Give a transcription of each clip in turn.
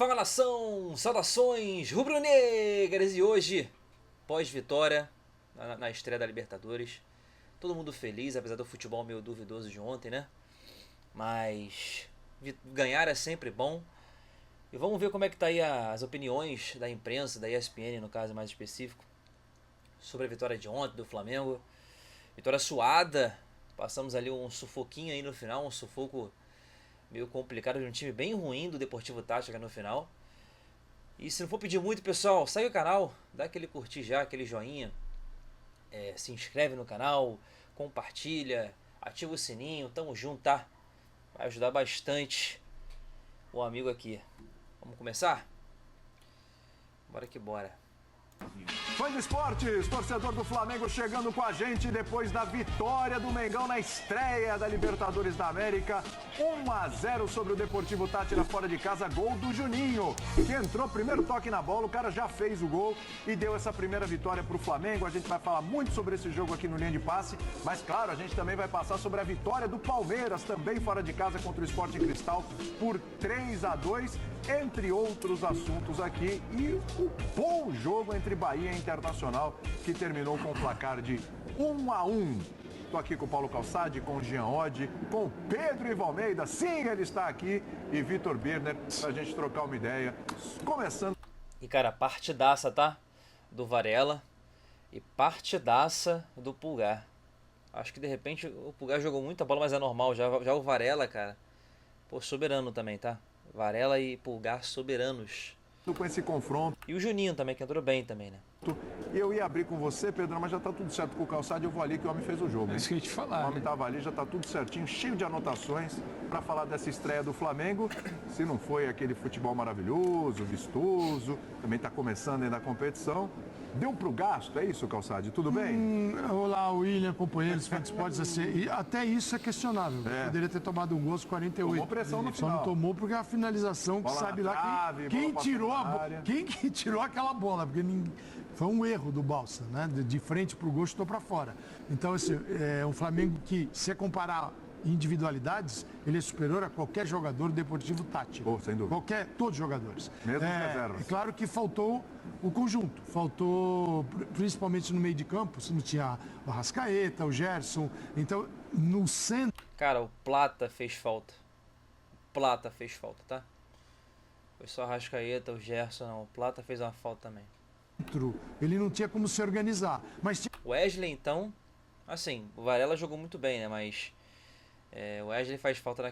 Fala nação, saudações rubro-negras, e hoje, pós-vitória na estreia da Libertadores, todo mundo feliz, apesar do futebol meio duvidoso de ontem, né? Mas ganhar é sempre bom. E vamos ver como é que tá aí as opiniões da imprensa, da ESPN no caso mais específico, sobre a vitória de ontem do Flamengo. Vitória suada, passamos ali um sufoquinho aí no final, um sufoco meio complicado de um time bem ruim do Deportivo Táchira no final. E se não for pedir muito, pessoal, segue o canal, dá aquele curtir já, aquele joinha, se inscreve no canal, compartilha, ativa o sininho, tamo junto, tá? Vai ajudar bastante o amigo aqui. Vamos começar? Bora que bora. Fã de esportes, torcedor do Flamengo chegando com a gente depois da vitória do Mengão na estreia da Libertadores da América. 1-0 sobre o Deportivo Táchira fora de casa, gol do Juninho, que entrou, primeiro toque na bola, o cara já fez o gol e deu essa primeira vitória para o Flamengo. A gente vai falar muito sobre esse jogo aqui no Linha de Passe, mas claro, a gente também vai passar sobre a vitória do Palmeiras, também fora de casa contra o Sporting Cristal, por 3-2, entre outros assuntos aqui, e o bom jogo entre Bahia e Internacional, que terminou com o placar de 1-1. Estou aqui com o Paulo Calçade, com o Jean Oddi, com o Pedro Ivo Almeida, sim, ele está aqui, e Vitor Birner, para a gente trocar uma ideia. Começando. E cara, partidaça, tá? Do Varela e partidaça do Pulgar. Acho que de repente o Pulgar jogou muita bola, mas é normal. Já o Varela, cara, pô, soberano também, tá? Varela e Pulgar soberanos. Com esse confronto. E o Juninho também, que entrou bem também, né? Eu ia abrir com você, Pedro, mas já tá tudo certo com o Calçado, eu vou ali que o homem fez o jogo. É isso que eu ia te falar. O homem tava ali, já tá tudo certinho, cheio de anotações para falar dessa estreia do Flamengo. Se não foi aquele futebol maravilhoso, vistoso, também tá começando aí na competição. Deu pro gasto, é isso, Calçade? Tudo bem? Olá, William, companheiros, fãs de esportes, assim, e até isso é questionável. Poderia ter tomado um gol aos 48. Tomou pressão no final. Só não tomou porque a finalização, que bola sabe na lá trave, quem bola tirou passou a na bola. área. Quem que tirou aquela bola? Porque foi um erro do Balsa, né? De frente pro gol, chutou para fora. Então, assim, é um Flamengo que, se comparar individualidades, ele é superior a qualquer jogador do Deportivo Táchira. Sem dúvida. Todos os jogadores. Mesmo as reservas. É claro que faltou o conjunto. Faltou, principalmente no meio de campo, se não tinha o Arrascaeta, o Gerson. Então, no centro... Cara, o Plata fez falta. O Plata fez falta, tá? Foi só o Arrascaeta, o Gerson, não. O Plata fez uma falta também. Ele não tinha como se organizar. Mas O Wesley, então, assim, o Varela jogou muito bem, né? Mas o Wesley faz falta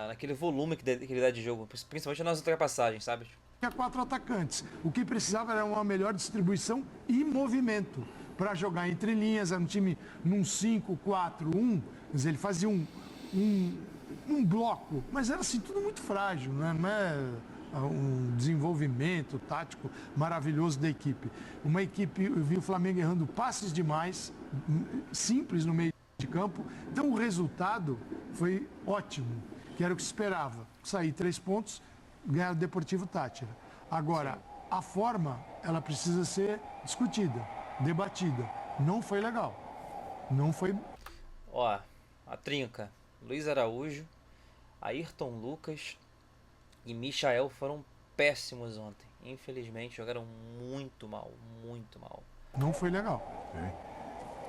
naquele volume que ele dá de jogo, principalmente nas ultrapassagens, sabe? tinha 4 atacantes. O que precisava era uma melhor distribuição e movimento para jogar entre linhas. Era um time num 5-4-1. Quer dizer, ele fazia um bloco, mas era assim, tudo muito frágil, né? Não é um desenvolvimento tático maravilhoso da equipe. Uma equipe, eu vi o Flamengo errando passes demais, simples no meio de campo. Então o resultado foi ótimo, que era o que se esperava. Sair 3 pontos, ganhar o Deportivo Táchira. Agora, a forma, ela precisa ser discutida, debatida. Não foi legal. Não foi... Ó, a trinca. Luiz Araújo, Ayrton Lucas e Michael foram péssimos ontem. Infelizmente, jogaram muito mal, muito mal. Não foi legal.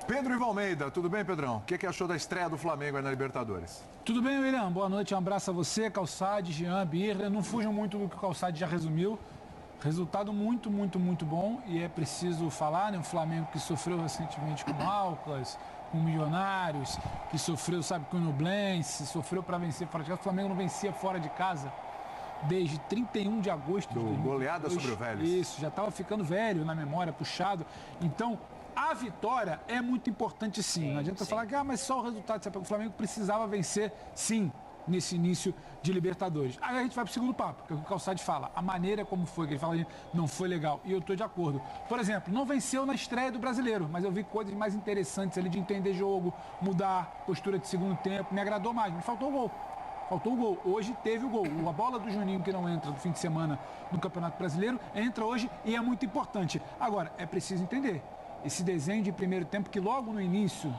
Pedro Ivo Almeida, tudo bem, Pedrão? O que achou da estreia do Flamengo aí na Libertadores? Tudo bem, William? Boa noite, um abraço a você, Calçade, Jean, Birra. Não fujam muito do que o Calçade já resumiu. Resultado muito bom, e é preciso falar, né? Um Flamengo que sofreu recentemente com o Alcas, com o Milionários, que sofreu, sabe, com o Nublense, sofreu para vencer fora de casa. O Flamengo não vencia fora de casa desde 31 de agosto de 2022. Goleada sobre o Vélez. Isso, já estava ficando velho na memória, puxado. Então, a vitória é muito importante, sim. Não adianta falar que mas só o resultado. O Flamengo precisava vencer, sim, nesse início de Libertadores. Aí a gente vai para o segundo papo, que é o que o Calçade fala. A maneira como foi, que ele fala, não foi legal. E eu estou de acordo. Por exemplo, não venceu na estreia do Brasileiro, mas eu vi coisas mais interessantes ali de entender jogo, mudar postura de segundo tempo. Me agradou mais, me faltou o gol. Faltou o gol. Hoje teve o gol. A bola do Juninho, que não entra no fim de semana no Campeonato Brasileiro, entra hoje e é muito importante. Agora, é preciso entender esse desenho de primeiro tempo, que logo no início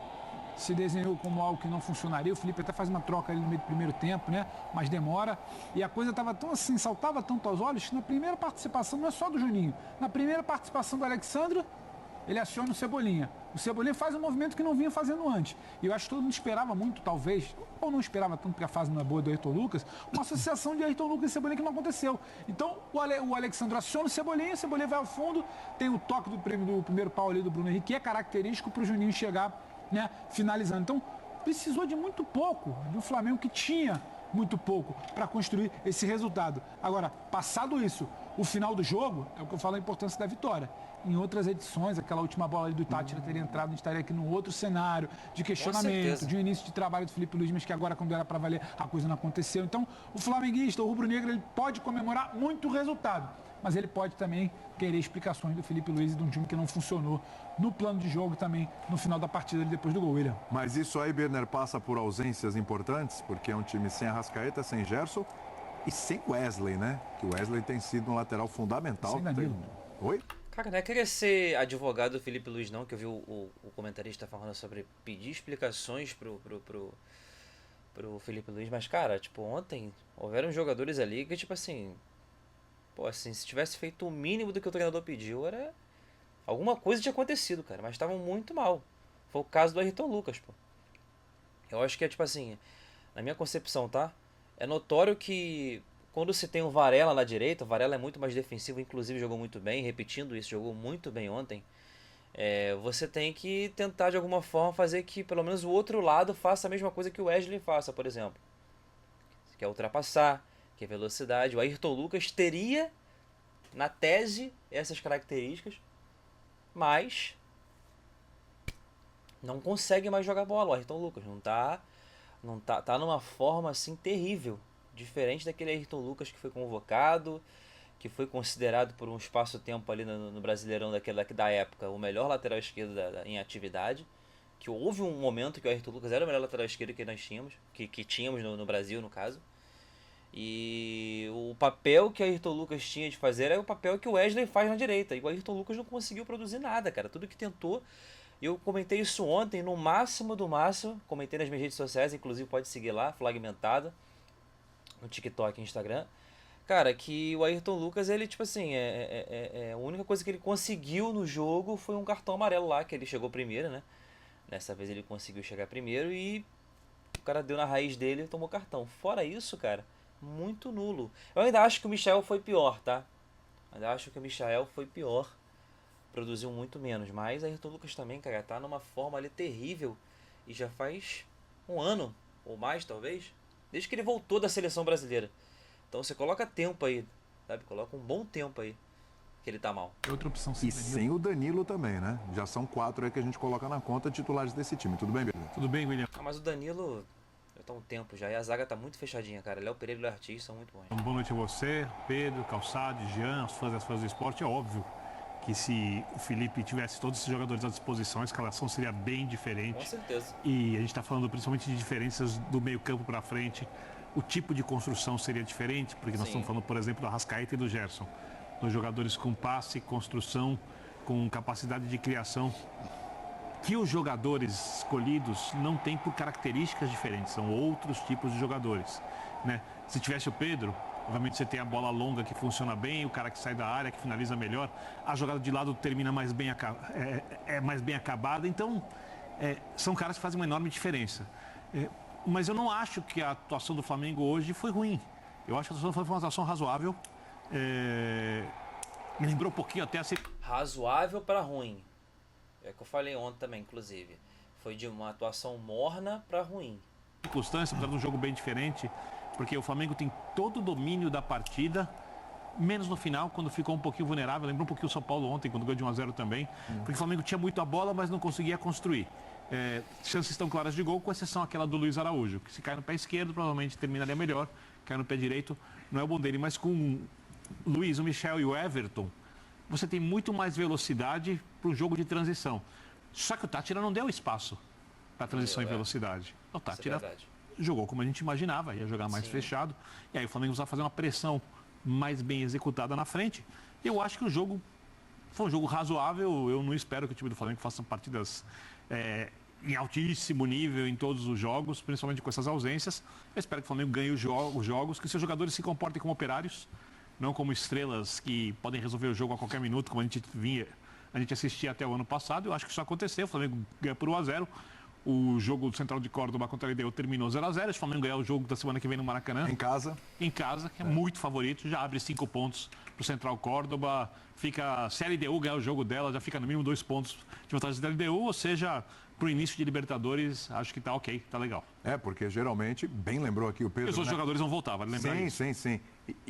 se desenhou como algo que não funcionaria. O Felipe até faz uma troca ali no meio do primeiro tempo, né? Mas demora. E a coisa estava tão assim, saltava tanto aos olhos, que na primeira participação, não é só do Juninho, na primeira participação do Alexandre, ele aciona o Cebolinha. O Cebolinha faz um movimento que não vinha fazendo antes. E eu acho que todo mundo esperava muito, talvez, ou não esperava tanto porque a fase não é boa do Ayrton Lucas, uma associação de Ayrton Lucas e Cebolinha que não aconteceu. Então o Alexandre aciona o Cebolinha vai ao fundo, tem o toque do primeiro pau ali do Bruno Henrique, que é característico para o Juninho chegar, né, finalizando. Então precisou de muito pouco do Flamengo, que tinha muito pouco para construir esse resultado. Agora, passado isso, o final do jogo, é o que eu falo, a importância da vitória. Em outras edições, aquela última bola ali do Tátira teria entrado, a gente estaria aqui num outro cenário de questionamento, de um início de trabalho do Felipe Luiz, mas que agora, quando era para valer, a coisa não aconteceu. Então, o flamenguista, o rubro-negro, ele pode comemorar muito o resultado, mas ele pode também querer explicações do Felipe Luiz e de um time que não funcionou no plano de jogo também no final da partida, depois do gol, William. Mas isso aí, Birner, passa por ausências importantes, porque é um time sem Arrascaeta, sem Gerson e sem Wesley, né? Que o Wesley tem sido um lateral fundamental. Sem Danilo. Oi? Cara, não é querer ser advogado do Felipe Luiz, não, que eu vi o comentarista falando sobre pedir explicações pro Felipe Luiz, mas, cara, tipo, ontem houveram jogadores ali que, tipo assim, pô, assim, se tivesse feito o mínimo do que o treinador pediu, era alguma coisa tinha acontecido, cara, mas estavam muito mal. Foi o caso do Ayrton Lucas, pô. Eu acho que é, tipo assim, na minha concepção, tá? É notório que quando se tem o Varela na direita, o Varela é muito mais defensivo, inclusive jogou muito bem, repetindo isso, jogou muito bem ontem. Você tem que tentar de alguma forma fazer que pelo menos o outro lado faça a mesma coisa que o Wesley faça, por exemplo. Se quer ultrapassar, quer velocidade. O Ayrton Lucas teria, na tese, essas características, mas não consegue mais jogar bola. O Ayrton Lucas tá numa forma assim terrível. Diferente daquele Ayrton Lucas que foi convocado, que foi considerado por um espaço-tempo ali no Brasileirão da época o melhor lateral esquerdo em atividade. Que houve um momento que o Ayrton Lucas era o melhor lateral esquerdo que nós tínhamos, que tínhamos no Brasil, no caso. E o papel que o Ayrton Lucas tinha de fazer era o papel que o Wesley faz na direita. E o Ayrton Lucas não conseguiu produzir nada, cara. Tudo que tentou. Eu comentei isso ontem, no máximo do máximo. Comentei nas minhas redes sociais, inclusive pode seguir lá, Flagmentada, no TikTok e Instagram, cara, que o Ayrton Lucas, ele, tipo assim, a única coisa que ele conseguiu no jogo foi um cartão amarelo lá, que ele chegou primeiro, né? Dessa vez ele conseguiu chegar primeiro e o cara deu na raiz dele e tomou cartão. Fora isso, cara, muito nulo. Eu ainda acho que o Michael foi pior, tá? Ainda acho que o Michael foi pior, produziu muito menos, mas o Ayrton Lucas também, cara, tá numa forma ali terrível e já faz um ano, ou mais talvez, desde que ele voltou da seleção brasileira. Então você coloca tempo aí, sabe? Coloca um bom tempo aí que ele tá mal. Outra opção E sem o Danilo também, né? Já são 4 aí que a gente coloca na conta titulares desse time. Tudo bem, Birner? Tudo bem, William? Mas o Danilo já tá um tempo já. E a zaga tá muito fechadinha, cara. Léo Pereira e o Ortiz são muito bons. Boa noite a você, Pedro, Calçado, Jean, as fãs do esporte. É óbvio que se o Felipe tivesse todos esses jogadores à disposição, a escalação seria bem diferente. Com certeza. E a gente está falando principalmente de diferenças do meio campo para frente. O tipo de construção seria diferente, porque nós estamos falando, por exemplo, do Arrascaeta e do Gerson. Dois jogadores com passe, construção, com capacidade de criação, que os jogadores escolhidos não têm por características diferentes, são outros tipos de jogadores, né? Se tivesse o Pedro, obviamente você tem a bola longa que funciona bem, o cara que sai da área, que finaliza melhor, a jogada de lado termina mais bem, mais bem acabada, então são caras que fazem uma enorme diferença. Mas eu não acho que a atuação do Flamengo hoje foi ruim. Eu acho que a atuação foi uma atuação razoável. Me lembrou um pouquinho até assim. Razoável para ruim. É o que eu falei ontem também, inclusive. Foi de uma atuação morna para ruim. Circunstância, apesar de um jogo bem diferente, porque o Flamengo tem todo o domínio da partida, menos no final, quando ficou um pouquinho vulnerável. Lembra um pouquinho o São Paulo ontem, quando ganhou de 1-0 também. Porque o Flamengo tinha muito a bola, mas não conseguia construir. Chances estão claras de gol, com exceção aquela do Luiz Araújo, que se cai no pé esquerdo, provavelmente terminaria melhor. Cai no pé direito, não é o bom dele. Mas com o Luiz, o Michel e o Everton, você tem muito mais velocidade para o jogo de transição. Só que o Tátira não deu espaço para transição e velocidade. O Tátira jogou como a gente imaginava, ia jogar mais fechado. E aí o Flamengo precisava fazer uma pressão mais bem executada na frente. Eu acho que o jogo foi um jogo razoável. Eu não espero que o time do Flamengo faça partidas em altíssimo nível em todos os jogos, principalmente com essas ausências. Eu espero que o Flamengo ganhe os jogos, que seus jogadores se comportem como operários, não como estrelas que podem resolver o jogo a qualquer minuto, como a gente assistia até o ano passado. Eu acho que isso aconteceu, o Flamengo ganha por 1-0. O jogo do Central de Córdoba contra a LDU terminou 0-0. O Flamengo ganhar o jogo da semana que vem no Maracanã. Em casa. Em casa, que é muito favorito. Já abre 5 pontos para o Central Córdoba. Fica, se a LDU ganhar o jogo dela, já fica no mínimo 2 pontos de vantagem da LDU. Ou seja, para o início de Libertadores, acho que tá ok, tá legal. Porque geralmente, bem lembrou aqui o Pedro. Os outros jogadores vão voltar, vale lembrar isso. Sim.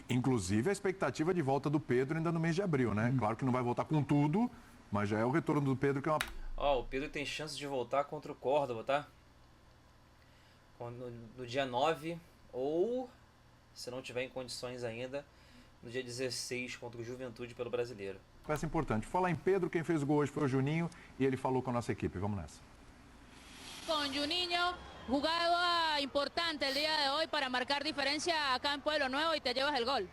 Inclusive a expectativa de volta do Pedro ainda no mês de abril, né? Claro que não vai voltar com tudo, mas já é o retorno do Pedro que é uma... O Pedro tem chance de voltar contra o Córdoba, tá? No dia 9, ou, se não tiver em condições ainda, no dia 16 contra o Juventude pelo Brasileiro. Peça importante. Falar em Pedro, quem fez o gol hoje foi o Juninho e ele falou com a nossa equipe. Vamos nessa. Con Juninho, jugada importante el día de hoy para marcar diferencia acá en Pueblo Nuevo y te llevas el gol.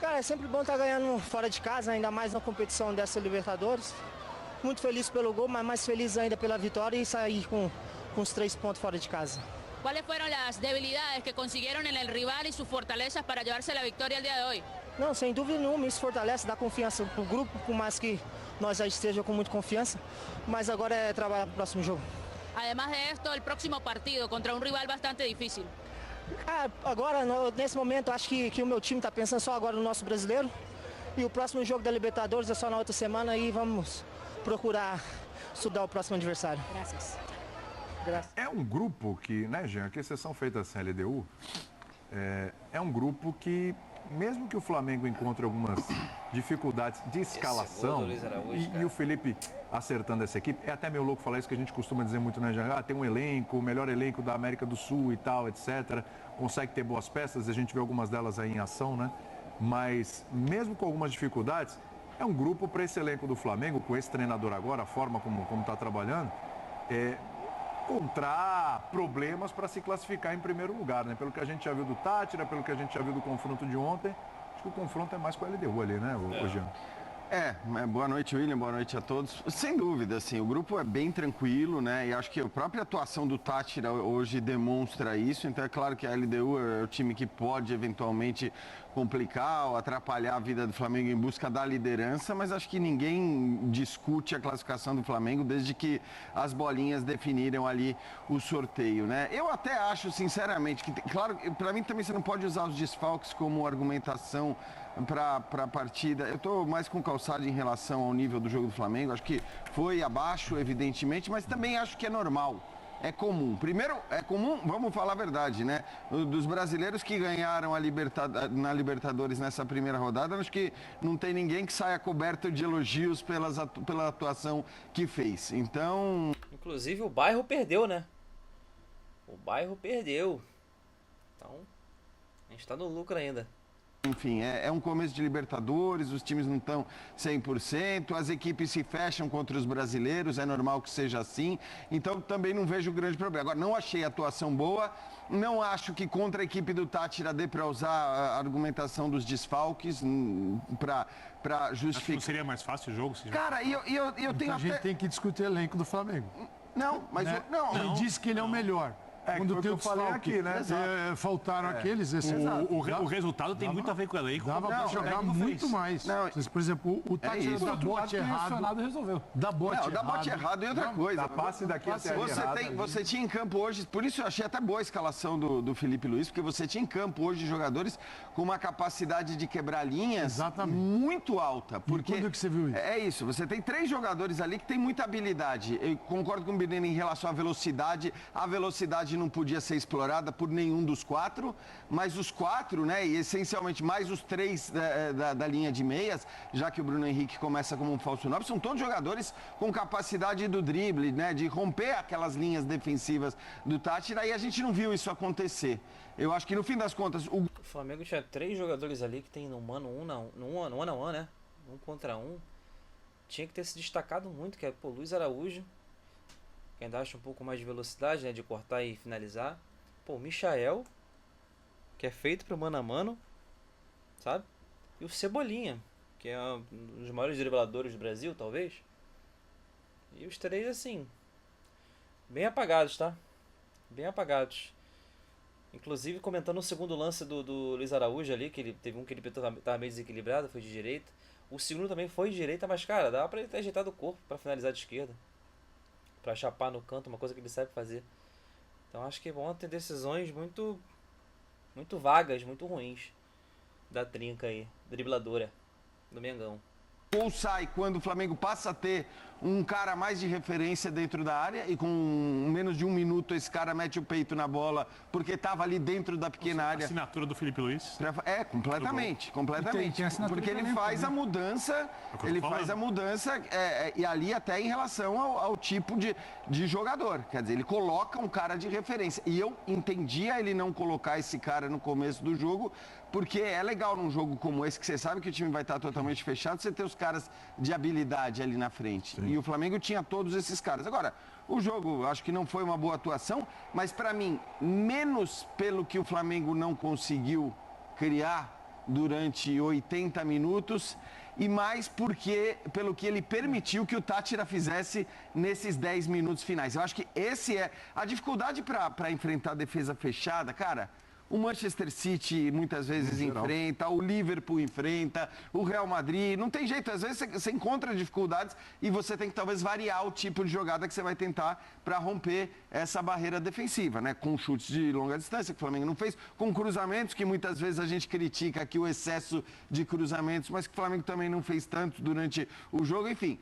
Cara, é sempre bom estar ganhando fora de casa, ainda mais na competição dessa Libertadores. Muito feliz pelo gol, mas mais feliz ainda pela vitória e sair com os 3 pontos fora de casa. ¿Cuáles fueron las debilidades que consiguieron en el rival y sus fortalezas para llevarse la victoria el día de hoy? Não, sem dúvida nenhuma, isso fortalece, dá confiança pro grupo, por mais que nós já estejamos com muita confiança. Mas agora é trabalhar pro próximo jogo. Además de esto, el próximo partido contra un rival bastante difícil. Agora, nesse momento, acho que o meu time está pensando só agora no nosso brasileiro. E o próximo jogo da Libertadores é só na outra semana e vamos procurar estudar o próximo adversário. Graças. É um grupo que, né, Jean, que exceção feita a LDU, é um grupo que, mesmo que o Flamengo encontre algumas dificuldades de escalação, e o Felipe acertando essa equipe, é até meio louco falar isso, que a gente costuma dizer muito, né, Jean? Tem um elenco, o melhor elenco da América do Sul e tal, etc. Consegue ter boas peças, a gente vê algumas delas aí em ação, né? Mas, mesmo com algumas dificuldades, é um grupo para esse elenco do Flamengo, com esse treinador agora, a forma como está trabalhando, encontrar problemas para se classificar em primeiro lugar, né? Pelo que a gente já viu do Tátira, pelo que a gente já viu do confronto de ontem, acho que o confronto é mais com a LDU ali, né, Jean? Boa noite, William, boa noite a todos. Sem dúvida, assim, o grupo é bem tranquilo, né? E acho que a própria atuação do Tátira hoje demonstra isso. Então é claro que a LDU é o time que pode eventualmente complicar ou atrapalhar a vida do Flamengo em busca da liderança, mas acho que ninguém discute a classificação do Flamengo desde que as bolinhas definiram ali o sorteio, né? Eu até acho, sinceramente, que, claro, para mim também você não pode usar os desfalques como argumentação para a partida. Eu estou mais com calçado em relação ao nível do jogo do Flamengo. Acho que foi abaixo, evidentemente, mas também acho que é normal. É comum. Primeiro, é comum, vamos falar a verdade, né? Dos brasileiros que ganharam na Libertadores nessa primeira rodada, acho que não tem ninguém que saia coberto de elogios pela atuação que fez. Então... Inclusive o bairro perdeu, né? O bairro perdeu. Então, a gente tá no lucro ainda. Enfim, é um começo de Libertadores, os times não estão 100%, as equipes se fecham contra os brasileiros, é normal que seja assim, então também não vejo grande problema. Agora, não achei a atuação boa, não acho que contra a equipe do Tátira dê para usar a argumentação dos desfalques para justificar. Acho que não seria mais fácil o jogo? Cara, eu tenho A gente tem que discutir o elenco do Flamengo. Não, mas... Né? Não. Ele disse que ele é o melhor. Quando tem o falei aqui, né? Faltaram aqueles. O resultado tem muito a ver com o elenco. Dava para jogar muito mais. Não, por exemplo, o Tátira dá bote errado. Resolveu. Dá bote errado e outra coisa. Dá passe daqui até Você tinha em campo hoje, por isso eu achei até boa a escalação do Felipe Luiz, porque você tinha em campo hoje jogadores com uma capacidade de quebrar linhas muito alta. Porque quando que você viu isso? É isso, você tem 3 jogadores ali que tem muita habilidade. Eu concordo com o Birneni em relação à velocidade. A velocidade não podia ser explorada por nenhum dos 4, mas os 4, né, e essencialmente mais os 3 da linha de meias, já que o Bruno Henrique começa como um falso 9, são todos jogadores com capacidade do drible, né, de romper aquelas linhas defensivas do Tátira, e a gente não viu isso acontecer. Eu acho que no fim das contas... O Flamengo tinha 3 jogadores ali que tem no mano no one on one, né? 1 contra 1. Tinha que ter se destacado muito, que é Luiz Araújo, que ainda acha um pouco mais de velocidade, né, de cortar e finalizar. O Michael, que é feito pro mano a mano, sabe? E o Cebolinha, que é um dos maiores dribladores do Brasil, talvez. E os três, assim, bem apagados, tá? Bem apagados. Inclusive, comentando o segundo lance do Luiz Araújo ali, que ele teve um que ele tava meio desequilibrado, foi de direita. O segundo também foi de direita, mas, cara, dava pra ele ter ajeitado o corpo pra finalizar de esquerda. Pra chapar no canto, uma coisa que ele sabe fazer. Então, acho que é bom ter decisões muito vagas, muito ruins da trinca aí, dribladora do Mengão. Ou sai quando o Flamengo passa a ter um cara mais de referência dentro da área e com menos de um minuto esse cara mete o peito na bola porque estava ali dentro da pequena área. Assinatura do Felipe Luiz. Completamente. Tem Porque ele faz a mudança, e ali até em relação ao tipo de jogador. Quer dizer, ele coloca um cara de referência. E eu entendia ele não colocar esse cara no começo do jogo, porque é legal num jogo como esse, que você sabe que o time vai estar totalmente fechado, você ter os caras de habilidade ali na frente. Sim. E o Flamengo tinha todos esses caras. Agora, o jogo acho que não foi uma boa atuação, mas para mim, menos pelo que o Flamengo não conseguiu criar durante 80 minutos e mais pelo que ele permitiu que o Táchira fizesse nesses 10 minutos finais. Eu acho que esse é a dificuldade para enfrentar a defesa fechada, cara. O Manchester City muitas vezes enfrenta, o Liverpool enfrenta, o Real Madrid. Não tem jeito, às vezes você encontra dificuldades e você tem que talvez variar o tipo de jogada que você vai tentar para romper essa barreira defensiva, né? Com chutes de longa distância, que o Flamengo não fez, com cruzamentos, que muitas vezes a gente critica aqui o excesso de cruzamentos, mas que o Flamengo também não fez tanto durante o jogo. Enfim,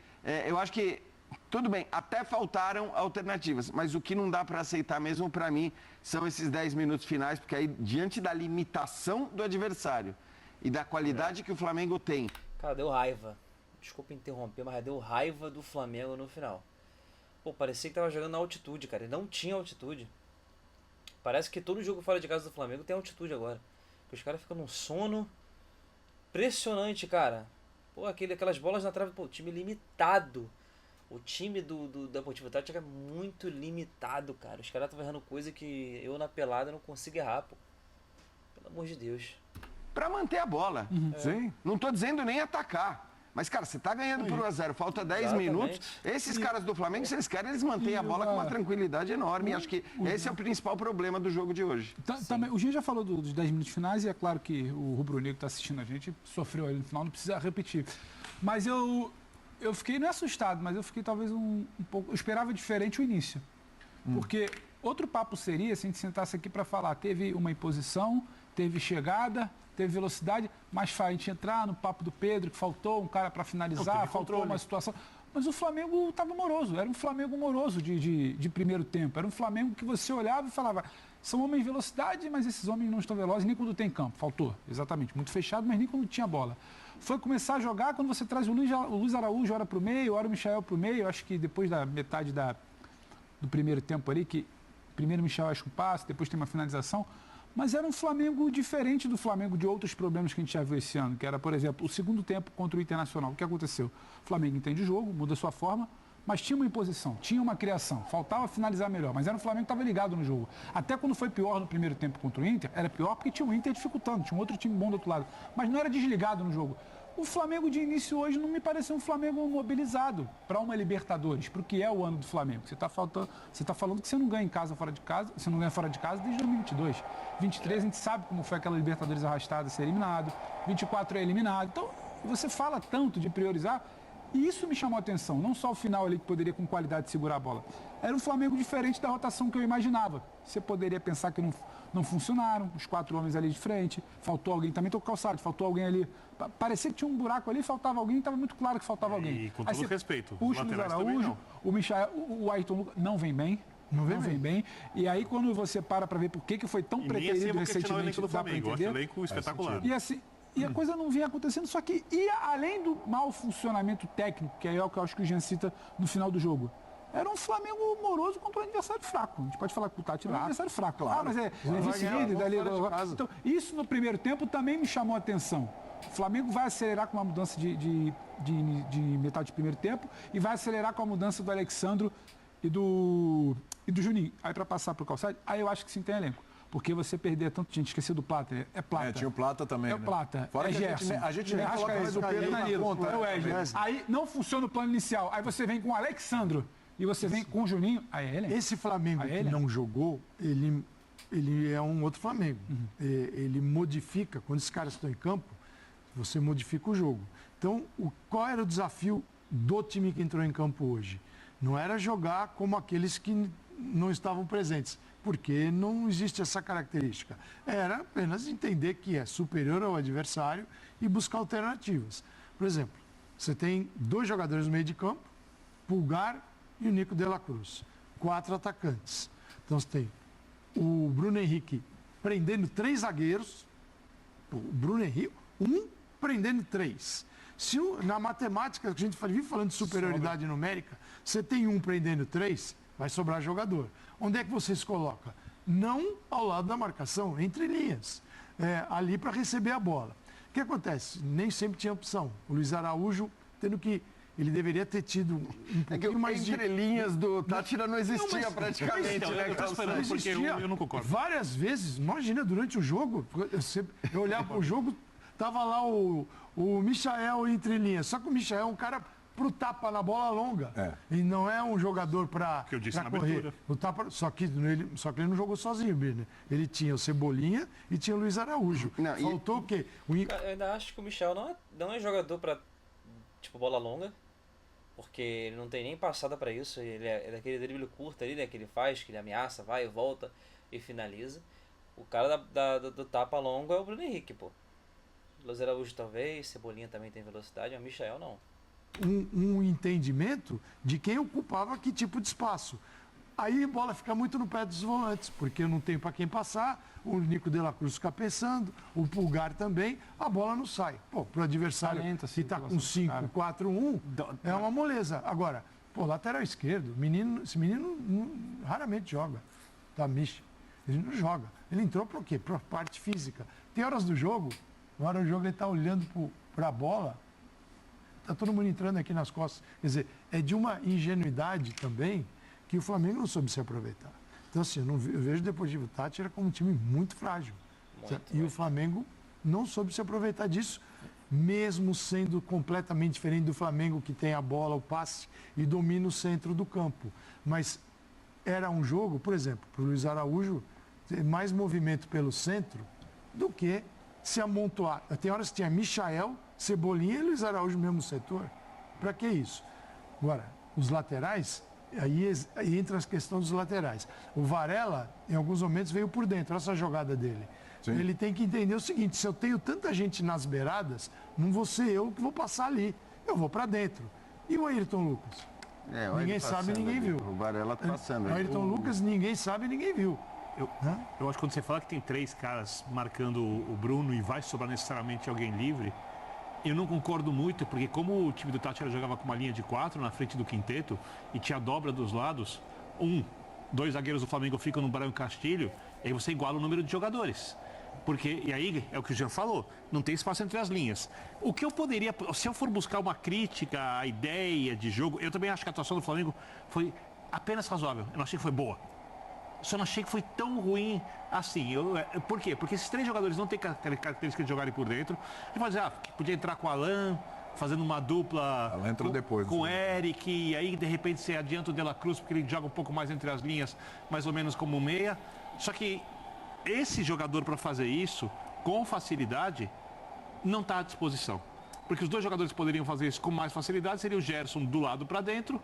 eu acho que tudo bem, até faltaram alternativas, mas o que não dá para aceitar mesmo para mim são esses 10 minutos finais, porque aí diante da limitação do adversário e da qualidade que o Flamengo tem. Cara, deu raiva. Desculpa interromper, mas deu raiva do Flamengo no final. Pô, parecia que tava jogando na altitude, cara. Ele não tinha altitude. Parece que todo jogo fora de casa do Flamengo tem altitude agora. Os caras ficam num sono impressionante, cara. Pô, aquelas bolas na trave, pô, time limitado. O time do Deportivo Táchira é muito limitado, cara. Os caras estão errando coisa que eu na pelada não consigo errar, pô. Pelo amor de Deus. Pra manter a bola. Sim. Não tô dizendo nem atacar. Mas, cara, você tá ganhando por 1-0, falta 10 minutos. Esses caras do Flamengo, se eles querem, eles mantêm a bola com uma tranquilidade enorme. E acho que esse é o principal problema do jogo de hoje. Também, o Jean já falou dos 10 minutos finais e é claro que o rubro-negro que tá assistindo a gente sofreu ali no final, não precisa repetir. Mas eu fiquei, não é assustado, mas eu fiquei talvez um pouco... Eu esperava diferente o início. Porque outro papo seria, se a gente sentasse aqui para falar, teve uma imposição, teve chegada, teve velocidade, mas a gente entrar no papo do Pedro, que faltou um cara para finalizar, faltou uma situação... Mas o Flamengo estava moroso, era um Flamengo moroso de primeiro tempo. Era um Flamengo que você olhava e falava, são homens de velocidade, mas esses homens não estão velozes nem quando tem campo. Faltou, exatamente, muito fechado, mas nem quando tinha bola. Foi começar a jogar quando você traz o Luiz Araújo, ora para o meio, ora o Michael para o meio. Acho que depois da metade do primeiro tempo ali, que primeiro o Michael acha um passe, depois tem uma finalização. Mas era um Flamengo diferente do Flamengo de outros problemas que a gente já viu esse ano, que era, por exemplo, o segundo tempo contra o Internacional. O que aconteceu? O Flamengo entende o jogo, muda a sua forma, mas tinha uma imposição, tinha uma criação, faltava finalizar melhor, mas era um Flamengo que estava ligado no jogo. Até quando foi pior no primeiro tempo contra o Inter, era pior porque tinha o Inter dificultando, tinha um outro time bom do outro lado, mas não era desligado no jogo. O Flamengo de início hoje não me pareceu um Flamengo mobilizado para uma Libertadores, para o que é o ano do Flamengo. Você está falando que você não ganha em casa, fora de casa, você não ganha fora de casa desde 2022. 23 a gente sabe como foi aquela Libertadores arrastada, ser eliminado. 24 é eliminado. Então, você fala tanto de priorizar, e isso me chamou a atenção. Não só o final ali que poderia com qualidade segurar a bola. Era um Flamengo diferente da rotação que eu imaginava. Você poderia pensar que não funcionaram, os 4 homens ali de frente, faltou alguém, também tô calçado, faltou alguém ali. Parecia que tinha um buraco ali, faltava alguém, estava muito claro que faltava alguém. E com todo respeito, o Luiz Araújo, o Michael, o Ayrton Lucas não vem bem. Não vem bem. E aí, quando você para ver por que foi tão preterido recentemente, do Flamengo, eu acho o elenco espetacular. E assim, e a coisa não vinha acontecendo, só que ia além do mau funcionamento técnico, que é o que eu acho que o Jean cita no final do jogo. Era um Flamengo moroso contra um adversário fraco. A gente pode falar que o Táchira é um adversário fraco. Claro. Mas é vice-líder dali. Então, isso no primeiro tempo também me chamou a atenção. O Flamengo vai acelerar com uma mudança de metade de primeiro tempo e vai acelerar com a mudança do Alexandro e do Juninho. Aí para passar para o Calçado, aí eu acho que sim tem elenco. porque você perder tanto, gente, esqueci do Plata, é Plata. Tinha o Plata também, É o né? Plata, Fora é que Gerson. a gente nem coloca mais o Pedro na conta. É o Wesley. Aí não funciona o plano inicial, aí você vem com o Alexandro e você vem com o Juninho, aí é ele. Esse Flamengo que não jogou, ele é um outro Flamengo. Ele modifica, quando esses caras estão em campo, você modifica o jogo. Então, qual era o desafio do time que entrou em campo hoje? Não era jogar como aqueles que não estavam presentes, porque não existe essa característica. Era apenas entender que é superior ao adversário e buscar alternativas. Por exemplo, você tem 2 jogadores no meio de campo, Pulgar e o Nico de la Cruz. 4 atacantes. Então você tem o Bruno Henrique prendendo 3 zagueiros, o Bruno Henrique, prendendo 3. Na matemática, que a gente vive falando de superioridade numérica, você tem prendendo 3, vai sobrar jogador. Onde é que você se coloca? Não ao lado da marcação, entre linhas, ali para receber a bola. O que acontece? Nem sempre tinha opção. O Luiz Araújo, tendo que... Ele deveria ter tido um pouquinho mais de... Entre linhas do Tátira não existia praticamente, né? Eu não concordo. Várias vezes, imagina, durante o jogo, eu olhava para o jogo, tava lá o Michael entre linhas. Só que o Michael é um cara pro tapa na bola longa. E não é um jogador para correr. O tapa, só que ele não jogou sozinho, Birner. Ele tinha o Cebolinha e tinha o Luiz Araújo. Faltou o quê? Eu ainda acho que o Michel não é jogador para bola longa, porque ele não tem nem passada para isso. Ele é daquele drible curto ali, né, que ele faz, que ele ameaça, vai, volta e finaliza. O cara do tapa longo é o Bruno Henrique, pô. Luiz Araújo talvez, Cebolinha também tem velocidade, mas o Michael não. Um entendimento de quem ocupava que tipo de espaço. Aí a bola fica muito no pé dos volantes, porque não tem para quem passar, o Nico de la Cruz fica pensando, o Pulgar também, a bola não sai. Pô, pro adversário que tá com 5-4-1, é uma moleza. Agora, lateral esquerdo, esse menino raramente joga. Tá, Misha. Ele não joga. Ele entrou para o quê? Para a parte física. Tem horas do jogo, na hora do jogo ele tá olhando para a bola, tá todo mundo entrando aqui nas costas. Quer dizer, é de uma ingenuidade também que o Flamengo não soube se aproveitar. Então, assim, eu vejo o Deportivo Tátira como um time muito frágil. O Flamengo não soube se aproveitar disso, mesmo sendo completamente diferente do Flamengo, que tem a bola, o passe e domina o centro do campo. Mas era um jogo, por exemplo, para o Luiz Araújo ter mais movimento pelo centro do que se amontoar. Tem horas que tinha Michael, Cebolinha e Luiz Araújo no mesmo setor. Para que isso? Agora, os laterais... Aí entra a questão dos laterais. O Varela, em alguns momentos, veio por dentro. Olha essa jogada dele. Sim. Ele tem que entender o seguinte: se eu tenho tanta gente nas beiradas, não vou ser eu que vou passar ali. Eu vou para dentro. E o Ayrton Lucas? Ninguém sabe, ninguém viu. O Varela tá passando. O Ayrton Lucas, ninguém sabe, ninguém viu. Eu acho que quando você fala que tem 3 caras marcando o Bruno e vai sobrar necessariamente alguém livre, eu não concordo muito, porque como o time do Tátira jogava com uma linha de 4 na frente do quinteto e tinha a dobra dos lados, 2 zagueiros do Flamengo ficam no Barão Castilho, aí você iguala o número de jogadores. E aí, é o que o Jean falou, não tem espaço entre as linhas. O que eu poderia, se eu for buscar uma crítica à ideia de jogo, eu também acho que a atuação do Flamengo foi apenas razoável, eu não achei que foi boa. Só não achei que foi tão ruim assim. Por quê? Porque esses 3 jogadores não têm característica de jogarem por dentro. A gente pode dizer, que podia entrar com o Alan, fazendo uma dupla com o Eric, e aí de repente você adianta o De La Cruz, porque ele joga um pouco mais entre as linhas, mais ou menos como meia. Só que esse jogador para fazer isso, com facilidade, não está à disposição. Porque os 2 jogadores que poderiam fazer isso com mais facilidade seriam o Gerson do lado para dentro,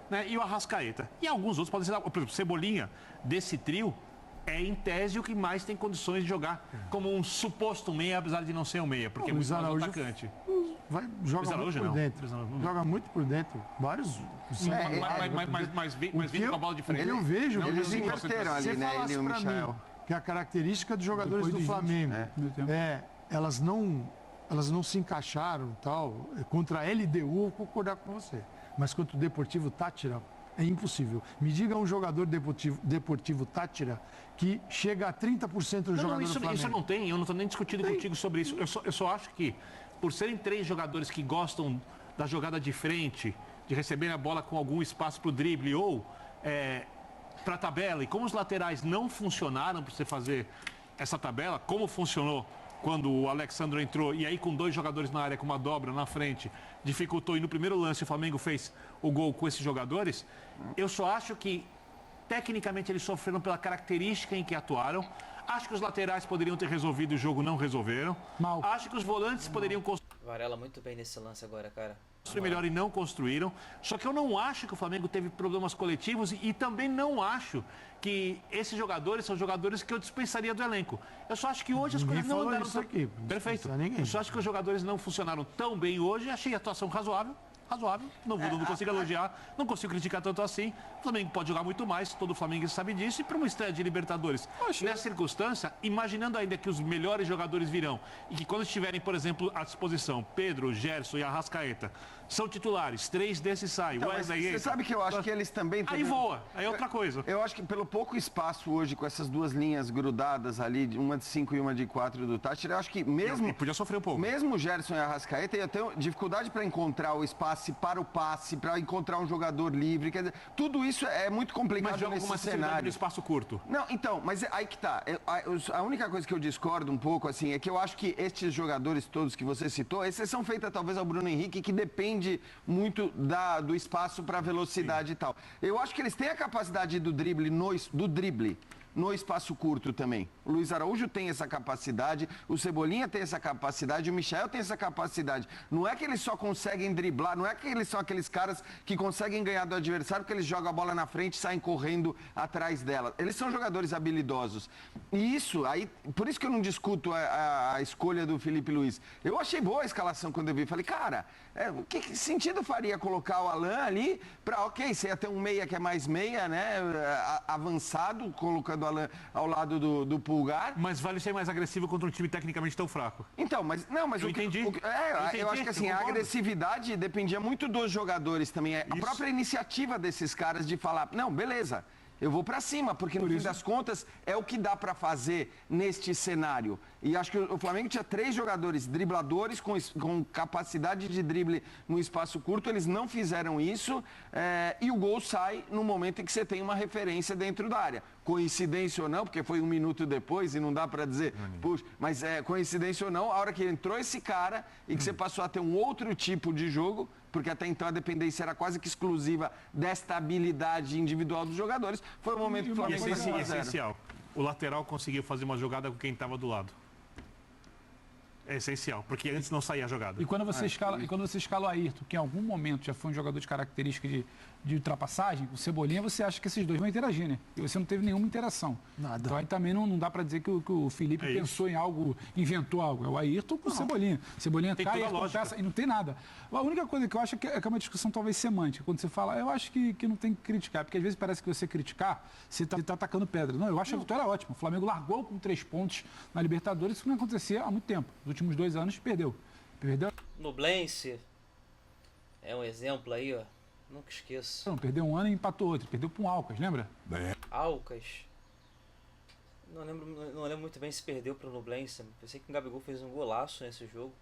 né, e o Arrascaeta. E alguns outros podem ser, por exemplo, Cebolinha, desse trio, é em tese o que mais tem condições de jogar como um suposto meia, apesar de não ser um meia, porque é muito mais atacante. Joga muito por dentro. Joga muito por dentro. Vários. Mas vindo com a bola de frente. Eu vejo. Eles inverteram ali, né? Ele e o Michael. Que a característica dos jogadores do Flamengo elas não se encaixaram tal. Contra a LDU, eu vou concordar com você. Mas contra o Deportivo Tátira, é impossível. Me diga um jogador Deportivo Tátira que chega a 30% do jogador do Flamengo. Isso não tem, eu não estou nem discutindo contigo sobre isso. Eu só acho que, por serem 3 jogadores que gostam da jogada de frente, de receber a bola com algum espaço para o drible, ou para a tabela e como os laterais não funcionaram para você fazer essa tabela, como funcionou quando o Alexandre entrou e aí com 2 jogadores na área com uma dobra na frente, dificultou e no primeiro lance o Flamengo fez o gol com esses jogadores, eu só acho que tecnicamente eles sofreram pela característica em que atuaram. Acho que os laterais poderiam ter resolvido o jogo, não resolveram. Mal. Acho que os volantes poderiam Varela muito bem nesse lance agora, cara. construir melhor e não construíram. Só que eu não acho que o Flamengo teve problemas coletivos e também não acho que esses jogadores são jogadores que eu dispensaria do elenco. Eu só acho que hoje as coisas não andaram tão... Perfeito. Eu só acho que os jogadores não funcionaram tão bem hoje. Achei a atuação razoável. Não consigo elogiar, não consigo criticar tanto assim. O Flamengo pode jogar muito mais, todo Flamengo sabe disso. E para uma estreia de Libertadores, nessa circunstância, imaginando ainda que os melhores jogadores virão e que quando estiverem, por exemplo, à disposição, Pedro, Gerson e Arrascaeta, são titulares, 3 desses saem. Então, você sabe que eu acho que eles também... Aí voa, aí é outra coisa. Eu acho que pelo pouco espaço hoje, com essas 2 linhas grudadas ali, uma de 5 e uma de 4 do Tátira, eu acho que mesmo... Podia sofrer um pouco. Mesmo o Gerson e a Arrascaeta, eu tenho dificuldade para encontrar o espaço para o passe, para encontrar um jogador livre. Quer dizer, tudo isso é muito complicado mas joga nesse com uma cenário no espaço curto. Não, então, mas aí que tá. A única coisa que eu discordo um pouco, assim, é que eu acho que estes jogadores todos que você citou, exceção feita talvez ao Bruno Henrique, que depende muito do espaço para velocidade. Sim. E tal. Eu acho que eles têm a capacidade do drible no espaço curto também. O Luiz Araújo tem essa capacidade, o Cebolinha tem essa capacidade, o Michael tem essa capacidade. Não é que eles só conseguem driblar, não é que eles são aqueles caras que conseguem ganhar do adversário porque eles jogam a bola na frente e saem correndo atrás dela. Eles são jogadores habilidosos. E isso, aí, por isso que eu não discuto a escolha do Felipe Luiz. Eu achei boa a escalação quando eu vi. Falei, cara, que sentido faria colocar o Alan ali para, ok, você ia ter um meia que é mais meia, né, avançado, colocando ao lado do Pulgar. Mas vale ser mais agressivo contra um time tecnicamente tão fraco. Então, mas eu entendi. Eu acho que assim, a agressividade dependia muito dos jogadores também. A própria iniciativa desses caras de falar, não, beleza, eu vou pra cima, porque no fim das contas é o que dá pra fazer neste cenário. E acho que o Flamengo tinha 3 jogadores dribladores com capacidade de drible no espaço curto, eles não fizeram isso e o gol sai no momento em que você tem uma referência dentro da área. Coincidência ou não, porque foi 1 minuto depois e não dá pra dizer, puxa, mas coincidência ou não, a hora que entrou esse cara e que você passou a ter um outro tipo de jogo, porque até então a dependência era quase que exclusiva desta habilidade individual dos jogadores, foi o momento que o Flamengo é essencial. O lateral conseguiu fazer uma jogada com quem estava do lado. É essencial, porque antes não saía a jogada. E quando você escala o Ayrton, que em algum momento já foi um jogador de característica de ultrapassagem, o Cebolinha, você acha que esses dois vão interagir, né? E você não teve nenhuma interação. Nada. Então aí também não dá para dizer que o Felipe pensou em algo, inventou algo. É o Ayrton com o Cebolinha. Cebolinha cai, e não tem nada. A única coisa que eu acho é que é uma discussão talvez semântica. Quando você fala, eu acho que não tem que criticar, porque às vezes parece que você criticar, você está atacando pedra. Não, eu acho a vitória ótima. O Flamengo largou com 3 pontos na Libertadores, isso não acontecia há muito tempo. Nos últimos 2 anos, perdeu. Nublense é um exemplo aí, ó. Nunca esqueço. Não, perdeu um ano e empatou outro. Perdeu para um Alcas, lembra? Alcas. Não lembro muito bem se perdeu para o Nublense. Pensei que o Gabigol fez um golaço nesse jogo.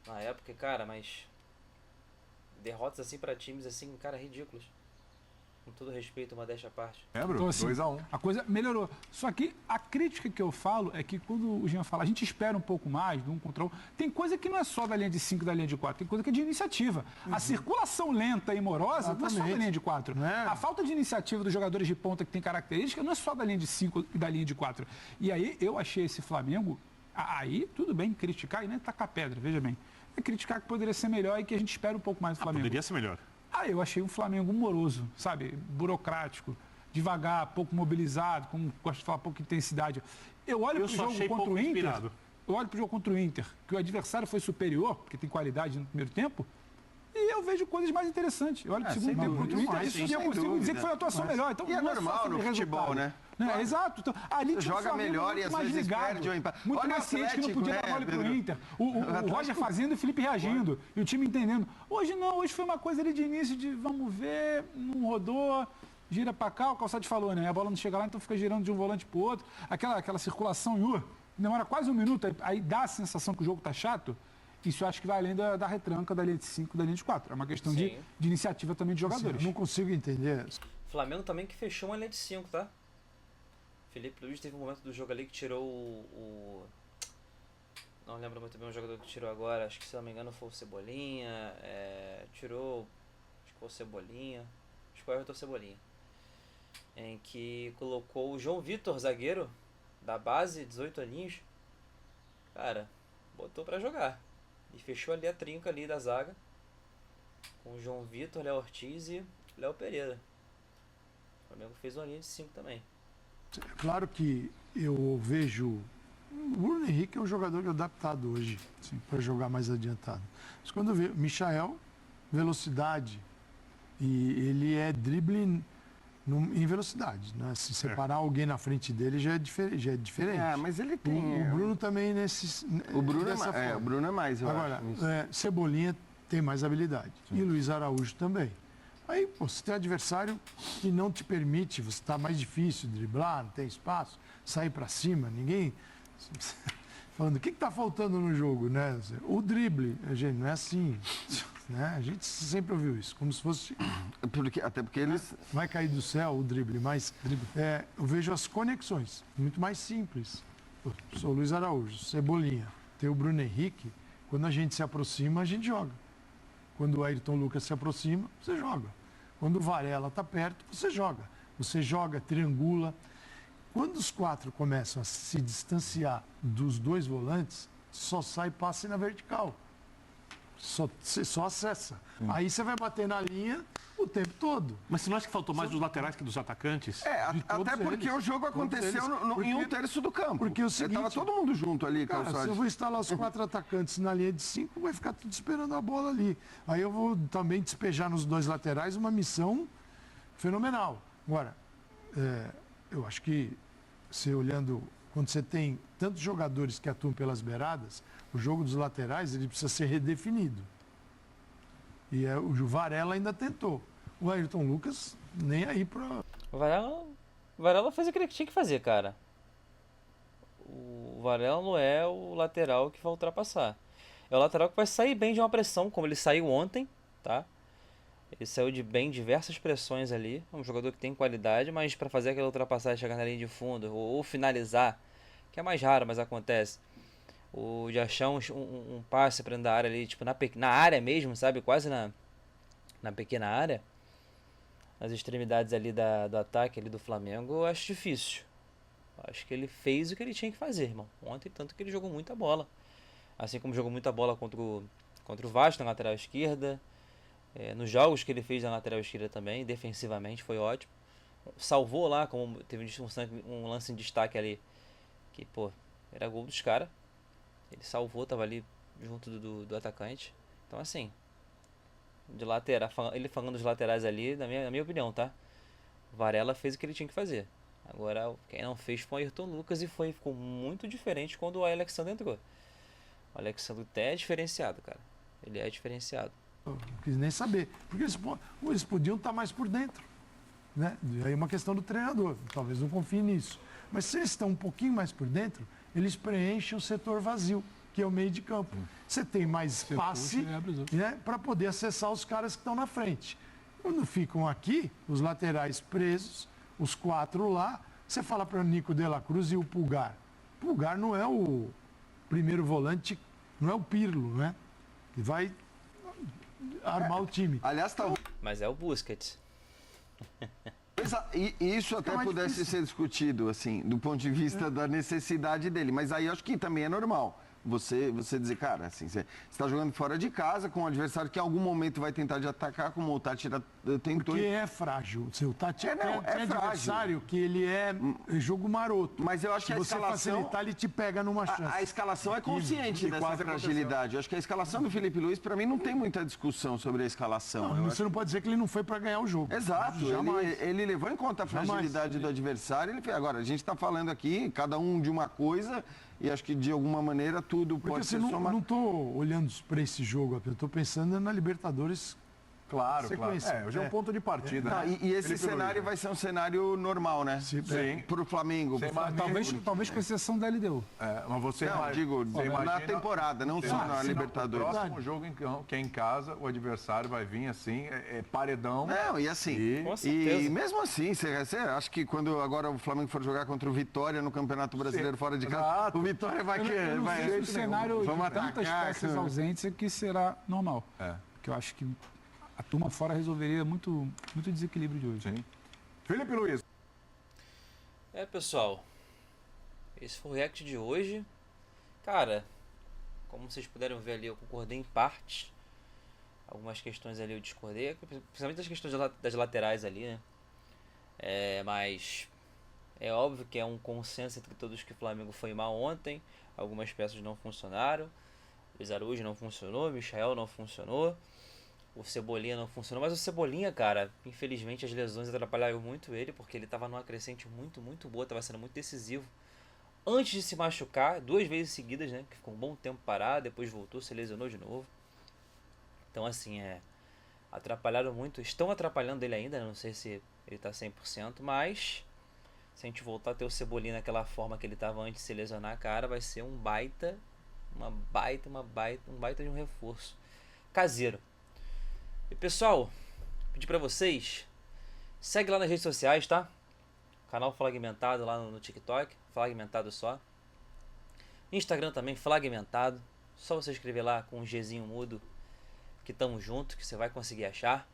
Na época, cara, mas... derrotas assim para times assim, cara, ridículos. Com todo respeito, uma modéstia à parte. Então, assim, 2-1. A coisa melhorou. Só que a crítica que eu falo é que quando o Jean fala, a gente espera um pouco mais do 1 contra 1. Tem coisa que não é só da linha de 5, da linha de 4. Tem coisa que é de iniciativa. A circulação lenta e morosa não é só da linha de 4. A falta de iniciativa dos jogadores de ponta que tem característica não é só da linha de 5 e da linha de 4. E aí eu achei esse Flamengo, aí tudo bem criticar e nem tacar pedra, veja bem. É criticar que poderia ser melhor e que a gente espera um pouco mais do Flamengo. Poderia ser melhor. Eu achei um Flamengo moroso, sabe? Burocrático, devagar, pouco mobilizado, como gosto de falar, pouca intensidade. Eu olho para o jogo contra o Inter. Eu olho para o jogo contra o Inter, que o adversário foi superior, porque tem qualidade no primeiro tempo, e eu vejo coisas mais interessantes. Eu olho para o segundo tempo contra o Inter e eu consigo dizer que foi a atuação melhor. Então, e é normal no futebol, né? Exato. Então, ali você joga melhor e às vezes perde ou empate. Muito mais ciente que não podia dar mole pro Inter. O Roger fazendo e o Felipe reagindo. E o time entendendo. Hoje não, hoje foi uma coisa ali de início de vamos ver, não rodou, gira pra cá, o Calçade falou, né? A bola não chega lá, então fica girando de um volante pro outro. Aquela circulação, demora quase 1 minuto, aí dá a sensação que o jogo tá chato. Isso eu acho que vai além da retranca da linha de 5, da linha de 4. É uma questão de iniciativa também de jogadores. Assim, eu não consigo entender. Flamengo também que fechou uma linha de 5, tá? Felipe Luiz teve um momento do jogo ali que tirou não lembro muito bem o jogador que tirou agora, acho que se não me engano foi o Cebolinha, tirou, acho que foi o Cebolinha, acho que foi o Everton Cebolinha, em que colocou o João Vitor, zagueiro da base, 18 aninhos, cara, botou pra jogar, e fechou ali a trinca ali da zaga, com o João Vitor, Léo Ortiz e Léo Pereira. O Flamengo fez uma linha de 5 também. Claro que eu vejo... O Bruno Henrique é um jogador adaptado hoje, para jogar mais adiantado. Mas quando eu vejo Michael, velocidade, e ele é drible em velocidade, né? Se separar alguém na frente dele já é diferente. Mas ele tem... O Bruno também o Bruno é mais, eu Agora, acho. Cebolinha tem mais habilidade. Sim. E Luiz Araújo também. Aí, você tem um adversário que não te permite, você está mais difícil driblar, não tem espaço, sair para cima, ninguém... Falando, o que está faltando no jogo, né? O drible, gente, não é assim, né? A gente sempre ouviu isso, como se fosse... Até porque eles... Vai cair do céu o drible, mas eu vejo as conexões, muito mais simples. Eu sou o Luiz Araújo, Cebolinha, tem o Bruno Henrique, quando a gente se aproxima, a gente joga. Quando o Ayrton Lucas se aproxima, você joga. Quando o Varela está perto, você joga. Você joga, triangula. Quando os 4 começam a se distanciar dos 2 volantes, só sai passe na vertical. Você só acessa. Aí você vai bater na linha o tempo todo. Mas você não acha que faltou mais dos laterais que dos atacantes? Até porque o jogo aconteceu em 1/3 do campo. Porque o seguinte... Estava todo mundo junto ali, cara, se eu vou instalar os 4 atacantes na linha de 5, vai ficar tudo esperando a bola ali. Aí eu vou também despejar nos 2 laterais uma missão fenomenal. Agora, eu acho que, você olhando, quando você tem tantos jogadores que atuam pelas beiradas, o jogo dos laterais ele precisa ser redefinido. E o Varela ainda tentou. O Ayrton Lucas nem aí para... O Varela fez o que ele tinha que fazer, cara. O Varela não é o lateral que vai ultrapassar. É o lateral que vai sair bem de uma pressão, como ele saiu ontem, tá? Ele saiu de bem diversas pressões ali. É um jogador que tem qualidade, mas para fazer aquela ultrapassagem, chegar na linha de fundo ou finalizar, que é mais raro, mas acontece. De achar um passe para dentro da área ali, tipo na área mesmo, sabe? Quase na pequena área. Nas extremidades ali do ataque ali do Flamengo, eu acho difícil. Acho que ele fez o que ele tinha que fazer, irmão. Ontem, tanto que ele jogou muita bola. Assim como jogou muita bola contra o Vasco na lateral esquerda. Nos jogos que ele fez na lateral esquerda também, defensivamente foi ótimo. Salvou lá, como teve um lance em destaque ali, que, pô, era gol dos caras. Ele salvou, tava ali junto do atacante. Então, assim, de lateral, ele falando dos laterais ali, na minha opinião, tá? O Varela fez o que ele tinha que fazer. Agora, quem não fez foi o Ayrton Lucas e ficou muito diferente quando o Alexandre entrou. O Alexandre até é diferenciado, cara. Ele é diferenciado. Não quis nem saber. Porque eles podiam estar mais por dentro. Né? Aí é uma questão do treinador. Talvez não confie nisso. Mas se eles estão um pouquinho mais por dentro, eles preenchem o setor vazio, que é o meio de campo. Você tem mais passe, né, para poder acessar os caras que estão na frente. Quando ficam aqui, os laterais presos, os 4 lá, você fala para o Nico de la Cruz e o Pulgar. Pulgar não é o primeiro volante, não é o Pirlo, né? Que vai armar o time. Aliás, mas é o Busquets. E isso até pudesse ser discutido, assim, do ponto de vista da necessidade dele. Mas aí acho que também é normal. Você dizer, cara, assim, você está jogando fora de casa com um adversário que em algum momento vai tentar te atacar, como o Tati tentou. Porque é frágil. O Tati é adversário que ele é jogo maroto. Mas eu acho que a escalação... Se você facilitar, ele te pega numa chance. A escalação é consciente dessa fragilidade. Eu acho que a escalação do Felipe Luiz, para mim, não tem muita discussão sobre a escalação. Você não pode dizer que ele não foi para ganhar o jogo. Exato. Ele levou em conta a fragilidade do adversário. Agora, a gente está falando aqui, cada um de uma coisa... E acho que, de alguma maneira, tudo pode ser somado. Eu não estou olhando para esse jogo, eu estou pensando na Libertadores Claro, Sequência. claro. Hoje é um ponto de partida. Não, né? e esse Felipe cenário Luiz. vai ser um cenário normal, né? Sim. Pro Flamengo. Você imagina- Talvez com exceção da LDU. Mas você Não, digo, você na imagina- temporada, não só na Libertadores. O próximo jogo que é em casa, o adversário vai vir assim, paredão. Não, e assim, Com certeza. e mesmo assim, você acha que quando agora o Flamengo for jogar contra o Vitória no Campeonato Brasileiro fora de casa, Exato. o Vitória vai Eu querer. não Vai, sei se o cenário vamos de tantas atacar. peças ausentes é que será normal. Porque eu acho que a turma fora resolveria muito desequilíbrio de hoje. Sim. Felipe Luiz. Pessoal, esse foi o react de hoje. Cara, como vocês puderam ver ali, eu concordei em parte. Algumas questões ali eu discordei, principalmente das questões das laterais ali, né? Mas é óbvio que é um consenso entre todos que o Flamengo foi mal ontem. Algumas peças não funcionaram. Luiz Araújo não funcionou, Michael não funcionou. O Cebolinha não funcionou, mas o Cebolinha, cara, infelizmente as lesões atrapalharam muito ele, porque ele tava numa crescente muito boa, tava sendo muito decisivo. Antes de se machucar, 2 vezes seguidas, né, que ficou um bom tempo parado, depois voltou, se lesionou de novo. Então, assim, atrapalharam muito, estão atrapalhando ele ainda, não sei se ele tá 100%, mas se a gente voltar a ter o Cebolinha naquela forma que ele tava antes de se lesionar, cara, vai ser um baita de um reforço caseiro. E pessoal, pedir pra vocês, segue lá nas redes sociais, tá? Canal Flagmentado lá no TikTok, Flagmentado só. Instagram também, Flagmentado. Só você escrever lá com um Gzinho mudo, que tamo junto, que você vai conseguir achar.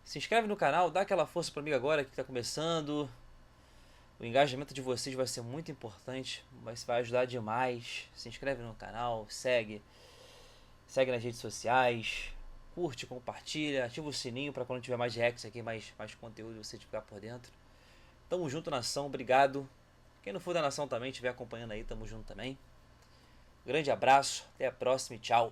Se inscreve no canal, dá aquela força pra mim agora que tá começando. O engajamento de vocês vai ser muito importante, vai ajudar demais. Se inscreve no canal, segue nas redes sociais. Curte, compartilha, ativa o sininho para quando tiver mais reacts aqui, mais conteúdo, você ficar por dentro. Tamo junto, nação, obrigado. Quem não for da nação também, estiver acompanhando aí, tamo junto também. Grande abraço, até a próxima e tchau.